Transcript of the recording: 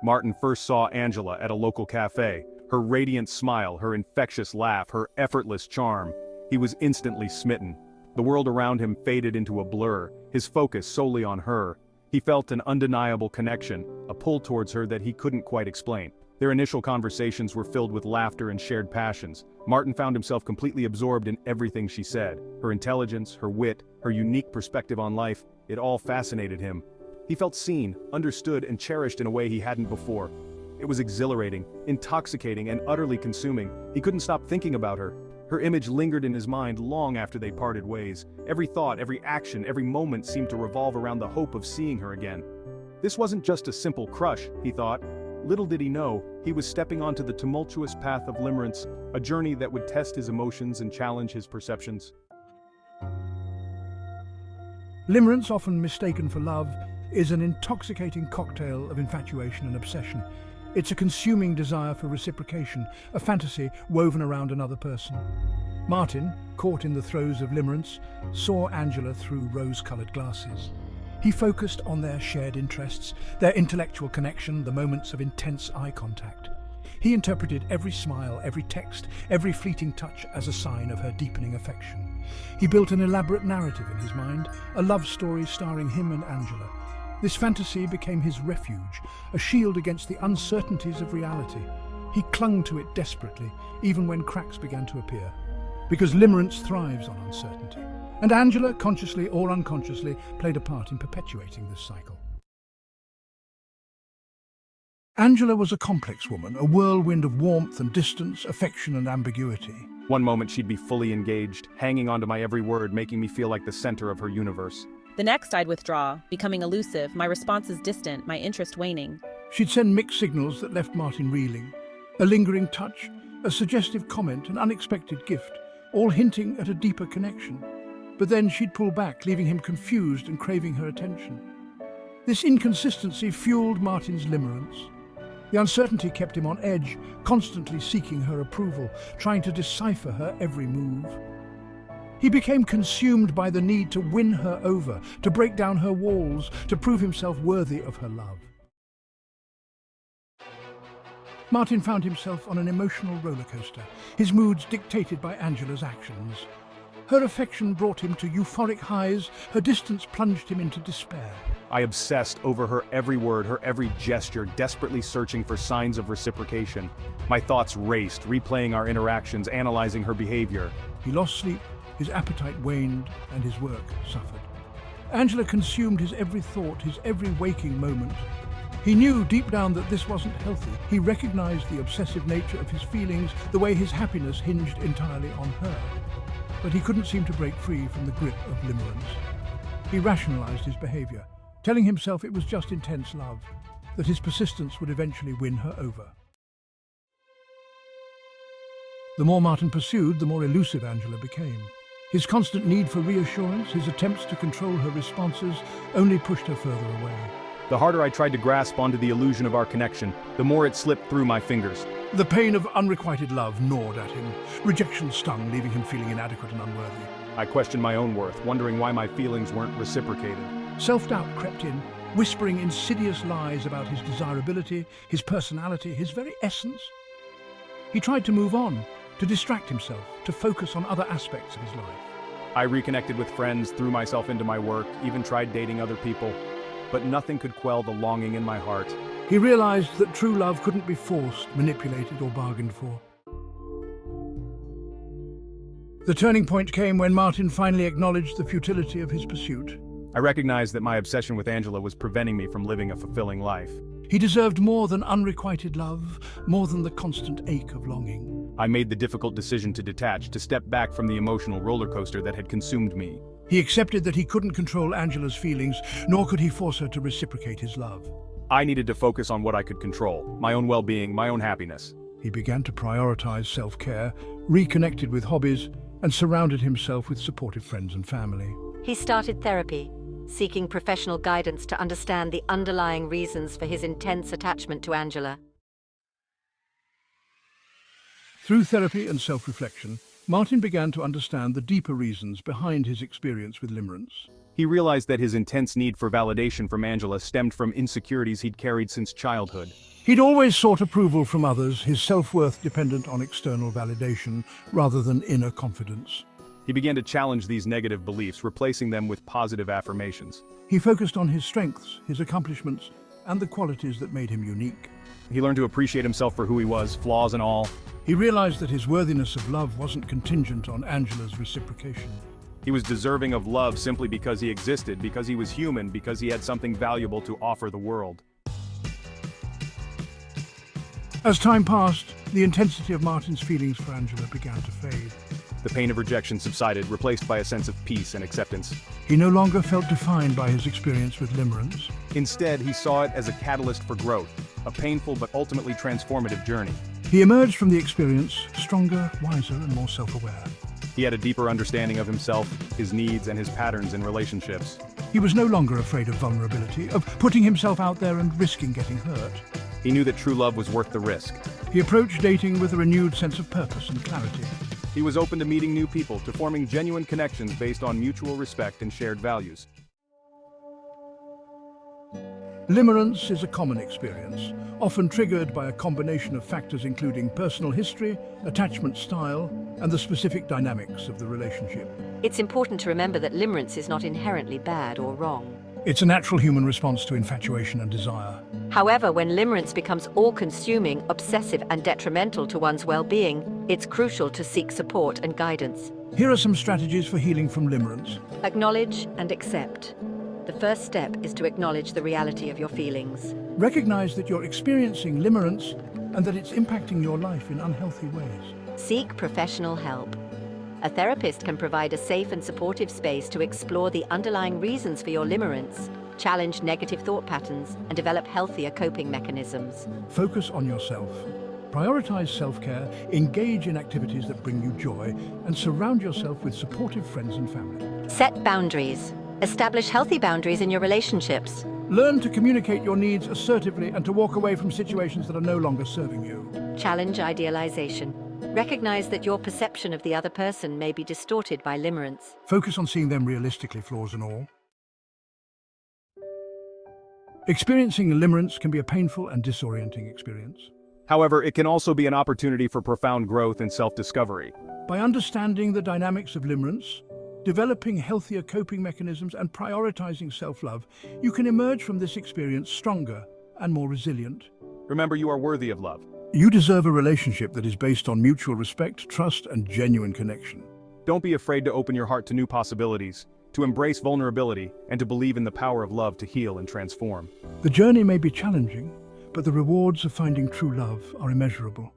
Martin first saw Angela at a local cafe. Her radiant smile, her infectious laugh, her effortless charm. He was instantly smitten. The world around him faded into a blur, his focus solely on her. He felt an undeniable connection, a pull towards her that he couldn't quite explain. Their initial conversations were filled with laughter and shared passions. Martin found himself completely absorbed in everything she said. Her intelligence, her wit, her unique perspective on life, it all fascinated him. He felt seen, understood, and cherished in a way he hadn't before. It was exhilarating, intoxicating, and utterly consuming. He couldn't stop thinking about her. Her image lingered in his mind long after they parted ways. Every thought, every action, every moment seemed to revolve around the hope of seeing her again. This wasn't just a simple crush, he thought. Little did he know, he was stepping onto the tumultuous path of limerence, a journey that would test his emotions and challenge his perceptions. Limerence, often mistaken for love, is an intoxicating cocktail of infatuation and obsession. It's a consuming desire for reciprocation, a fantasy woven around another person. Martin, caught in the throes of limerence, saw Angela through rose-colored glasses. He focused on their shared interests, their intellectual connection, the moments of intense eye contact. He interpreted every smile, every text, every fleeting touch as a sign of her deepening affection. He built an elaborate narrative in his mind, a love story starring him and Angela. This fantasy became his refuge, a shield against the uncertainties of reality. He clung to it desperately, even when cracks began to appear. Because limerence thrives on uncertainty. And Angela, consciously or unconsciously, played a part in perpetuating this cycle. Angela was a complex woman, a whirlwind of warmth and distance, affection and ambiguity. One moment she'd be fully engaged, hanging onto my every word, making me feel like the center of her universe. The next I'd withdraw, becoming elusive, my responses distant, my interest waning. She'd send mixed signals that left Martin reeling. A lingering touch, a suggestive comment, an unexpected gift, all hinting at a deeper connection. But then she'd pull back, leaving him confused and craving her attention. This inconsistency fueled Martin's limerence. The uncertainty kept him on edge, constantly seeking her approval, trying to decipher her every move. He became consumed by the need to win her over, to break down her walls, to prove himself worthy of her love. Martin found himself on an emotional roller coaster, his moods dictated by Angela's actions. Her affection brought him to euphoric highs, her distance plunged him into despair. I obsessed over her every word, her every gesture, desperately searching for signs of reciprocation. My thoughts raced, replaying our interactions, analyzing her behavior. He lost sleep, his appetite waned, and his work suffered. Angela consumed his every thought, his every waking moment. He knew deep down that this wasn't healthy. He recognized the obsessive nature of his feelings, the way his happiness hinged entirely on her. But he couldn't seem to break free from the grip of limerence. He rationalized his behavior, telling himself it was just intense love, that his persistence would eventually win her over. The more Martin pursued, the more elusive Angela became. His constant need for reassurance, his attempts to control her responses, only pushed her further away. The harder I tried to grasp onto the illusion of our connection, the more it slipped through my fingers. The pain of unrequited love gnawed at him. Rejection stung, leaving him feeling inadequate and unworthy. I questioned my own worth, wondering why my feelings weren't reciprocated. Self-doubt crept in, whispering insidious lies about his desirability, his personality, his very essence. He tried to move on, to distract himself, to focus on other aspects of his life. I reconnected with friends, threw myself into my work, even tried dating other people. But nothing could quell the longing in my heart. He realized that true love couldn't be forced, manipulated, or bargained for. The turning point came when Martin finally acknowledged the futility of his pursuit. I recognized that my obsession with Angela was preventing me from living a fulfilling life. He deserved more than unrequited love, more than the constant ache of longing. I made the difficult decision to detach, to step back from the emotional roller coaster that had consumed me. He accepted that he couldn't control Angela's feelings, nor could he force her to reciprocate his love. I needed to focus on what I could control, my own well-being, my own happiness. He began to prioritize self-care, reconnected with hobbies, and surrounded himself with supportive friends and family. He started therapy, seeking professional guidance to understand the underlying reasons for his intense attachment to Angela. Through therapy and self-reflection, Martin began to understand the deeper reasons behind his experience with limerence. He realized that his intense need for validation from Angela stemmed from insecurities he'd carried since childhood. He'd always sought approval from others, his self-worth dependent on external validation rather than inner confidence. He began to challenge these negative beliefs, replacing them with positive affirmations. He focused on his strengths, his accomplishments, and the qualities that made him unique. He learned to appreciate himself for who he was, flaws and all. He realized that his worthiness of love wasn't contingent on Angela's reciprocation. He was deserving of love simply because he existed, because he was human, because he had something valuable to offer the world. As time passed, the intensity of Martin's feelings for Angela began to fade. The pain of rejection subsided, replaced by a sense of peace and acceptance. He no longer felt defined by his experience with Limerence. Instead, he saw it as a catalyst for growth, a painful but ultimately transformative journey. He emerged from the experience stronger, wiser, and more self-aware. He had a deeper understanding of himself, his needs, and his patterns in relationships. He was no longer afraid of vulnerability, of putting himself out there and risking getting hurt. He knew that true love was worth the risk. He approached dating with a renewed sense of purpose and clarity. He was open to meeting new people, to forming genuine connections based on mutual respect and shared values. Limerence is a common experience, often triggered by a combination of factors including personal history, attachment style, and the specific dynamics of the relationship. It's important to remember that limerence is not inherently bad or wrong. It's a natural human response to infatuation and desire. However, when limerence becomes all-consuming, obsessive, and detrimental to one's well-being, it's crucial to seek support and guidance. Here are some strategies for healing from limerence. Acknowledge and accept. The first step is to acknowledge the reality of your feelings. Recognize that you're experiencing limerence and that it's impacting your life in unhealthy ways. Seek professional help. A therapist can provide a safe and supportive space to explore the underlying reasons for your limerence, challenge negative thought patterns, and develop healthier coping mechanisms. Focus on yourself. Prioritize self-care, engage in activities that bring you joy, and surround yourself with supportive friends and family. Set boundaries. Establish healthy boundaries in your relationships. Learn to communicate your needs assertively and to walk away from situations that are no longer serving you. Challenge idealization. Recognize that your perception of the other person may be distorted by limerence. Focus on seeing them realistically, flaws and all. Experiencing limerence can be a painful and disorienting experience. However, it can also be an opportunity for profound growth and self-discovery. By understanding the dynamics of limerence, developing healthier coping mechanisms, and prioritizing self-love, you can emerge from this experience stronger and more resilient. Remember, you are worthy of love. You deserve a relationship that is based on mutual respect, trust, and genuine connection. Don't be afraid to open your heart to new possibilities, to embrace vulnerability, and to believe in the power of love to heal and transform. The journey may be challenging, but the rewards of finding true love are immeasurable.